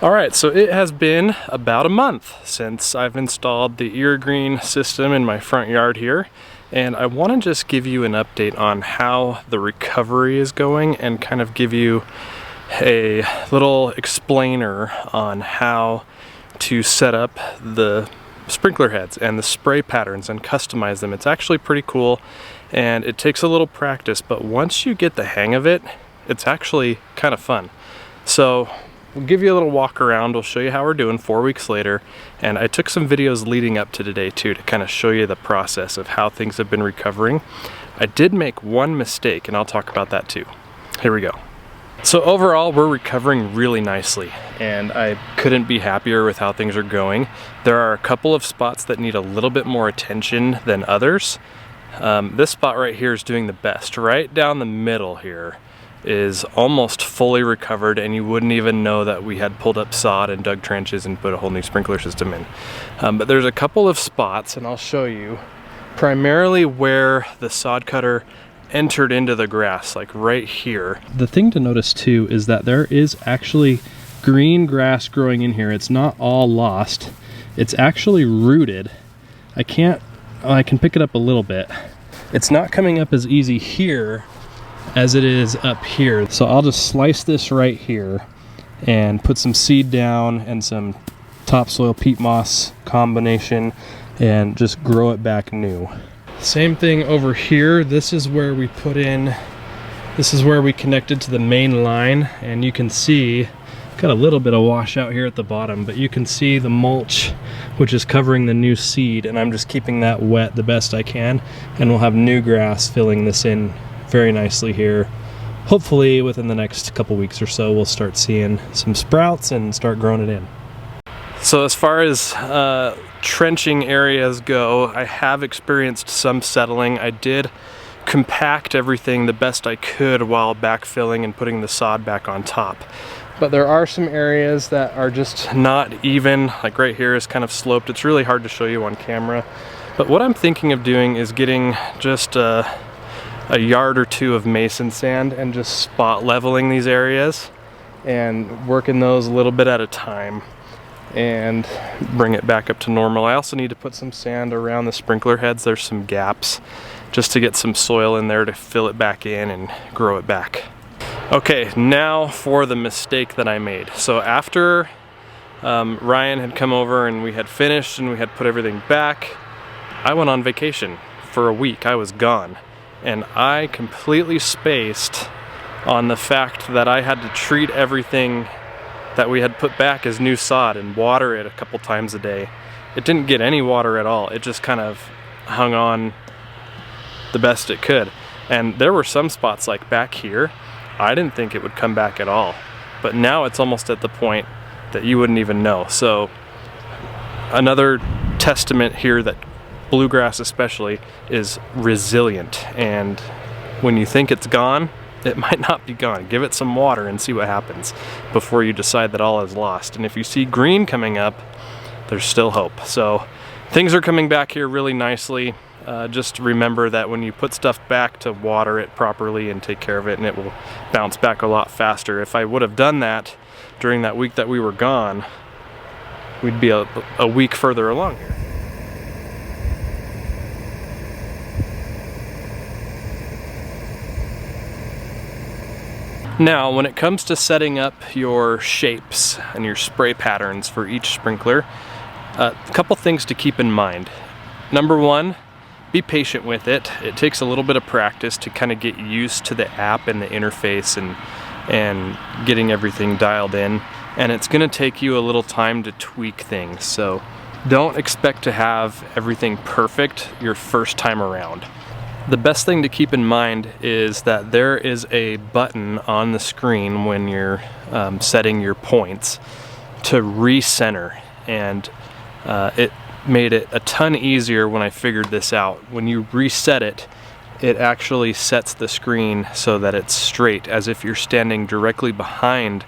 Alright, so it has been about a month since I've installed the Irrigreen system in my front yard here, and I want to just give you an update on how the recovery is going and kind of give you a little explainer on how to set up the sprinkler heads and the spray patterns and customize them. It's actually pretty cool and it takes a little practice, but once you get the hang of it, it's actually kind of fun. So we'll give you a little walk around. We'll show you how we're doing 4 weeks later. And I took some videos leading up to today too to kind of show you the process of how things have been recovering. I did make one mistake and I'll talk about that too. Here we go. So overall, we're recovering really nicely and I couldn't be happier with how things are going. There are a couple of spots that need a little bit more attention than others. This spot right here is doing the best. Right down the middle here is almost fully recovered and you wouldn't even know that we had pulled up sod and dug trenches and put a whole new sprinkler system in. But there's a couple of spots, and I'll show you, primarily where the sod cutter entered into the grass, like right here. The thing to notice too is that there is actually green grass growing in here. It's not all lost. It's actually rooted. I can pick it up a little bit. It's not coming up as easy here as it is up here. So I'll just slice this right here and put some seed down and some topsoil peat moss combination and just grow it back new. Same thing over here. This is where we connected to the main line, and you can see got a little bit of washout here at the bottom, but you can see the mulch which is covering the new seed, and I'm just keeping that wet the best I can, and we'll have new grass filling this in very nicely here. Hopefully within the next couple weeks or so we'll start seeing some sprouts and start growing it in. So as far as trenching areas go, I have experienced some settling. I did compact everything the best I could while backfilling and putting the sod back on top. But there are some areas that are just not even, like right here is kind of sloped. It's really hard to show you on camera. But what I'm thinking of doing is getting just a yard or two of mason sand and just spot leveling these areas and working those a little bit at a time and bring it back up to normal. I also need to put some sand around the sprinkler heads. There's some gaps just to get some soil in there to fill it back in and grow it back. Okay, now for the mistake that I made. So after Ryan had come over and we had finished and we had put everything back, I went on vacation for a week. I was gone. And I completely spaced on the fact that I had to treat everything that we had put back as new sod and water it a couple times a day. It didn't get any water at all. It just kind of hung on the best it could. And there were some spots like back here, I didn't think it would come back at all. But now it's almost at the point that you wouldn't even know. So another testament here that bluegrass especially is resilient, and when you think it's gone, it might not be gone. Give it some water and see what happens before you decide that all is lost. And if you see green coming up, there's still hope. So things are coming back here really nicely. Just remember that when you put stuff back, to water it properly and take care of it, and it will bounce back a lot faster. If I would have done that during that week that we were gone, we'd be a week further along here. Now, when it comes to setting up your shapes and your spray patterns for each sprinkler, a couple things to keep in mind. Number one, be patient with it. It takes a little bit of practice to kind of get used to the app and the interface and getting everything dialed in. And it's going to take you a little time to tweak things. So don't expect to have everything perfect your first time around. The best thing to keep in mind is that there is a button on the screen when you're setting your points to recenter, and it made it a ton easier when I figured this out. When you reset it, it actually sets the screen so that it's straight, as if you're standing directly behind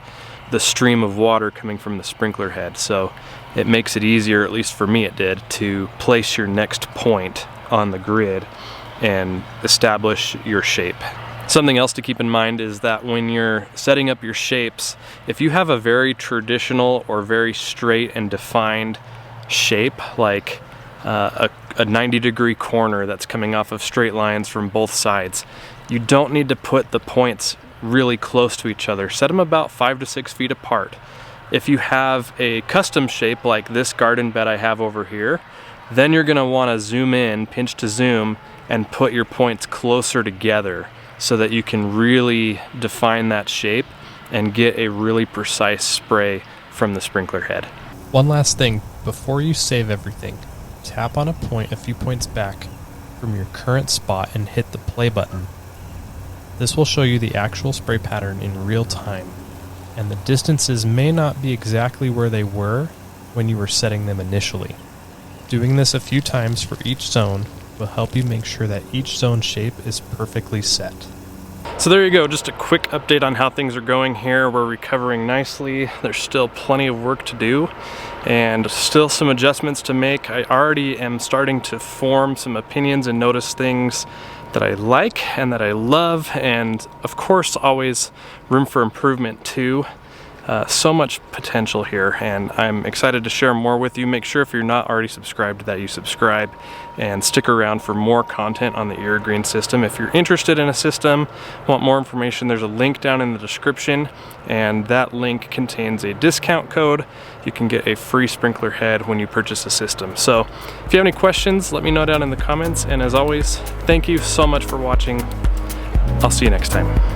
the stream of water coming from the sprinkler head. So it makes it easier, at least for me it did, to place your next point on the grid and establish your shape. Something else to keep in mind is that when you're setting up your shapes, if you have a very traditional or very straight and defined shape, like a 90-degree corner that's coming off of straight lines from both sides, you don't need to put the points really close to each other. Set them about 5 to 6 feet apart. If you have a custom shape like this garden bed I have over here, then you're going to want to zoom in, pinch to zoom, and put your points closer together so that you can really define that shape and get a really precise spray from the sprinkler head. One last thing, before you save everything, tap on a point a few points back from your current spot and hit the play button. This will show you the actual spray pattern in real time, and the distances may not be exactly where they were when you were setting them initially. Doing this a few times for each zone will help you make sure that each zone shape is perfectly set. So there you go, just a quick update on how things are going here. We're recovering nicely. There's still plenty of work to do and still some adjustments to make. I already am starting to form some opinions and notice things that I like and that I love, and of course always room for improvement too. So much potential here, and I'm excited to share more with you. Make sure if you're not already subscribed that you subscribe and stick around for more content on the Irrigreen system. If you're interested in a system, want more information, there's a link down in the description, and that link contains a discount code. You can get a free sprinkler head when you purchase a system. So if you have any questions, let me know down in the comments, and as always, thank you so much for watching. I'll see you next time.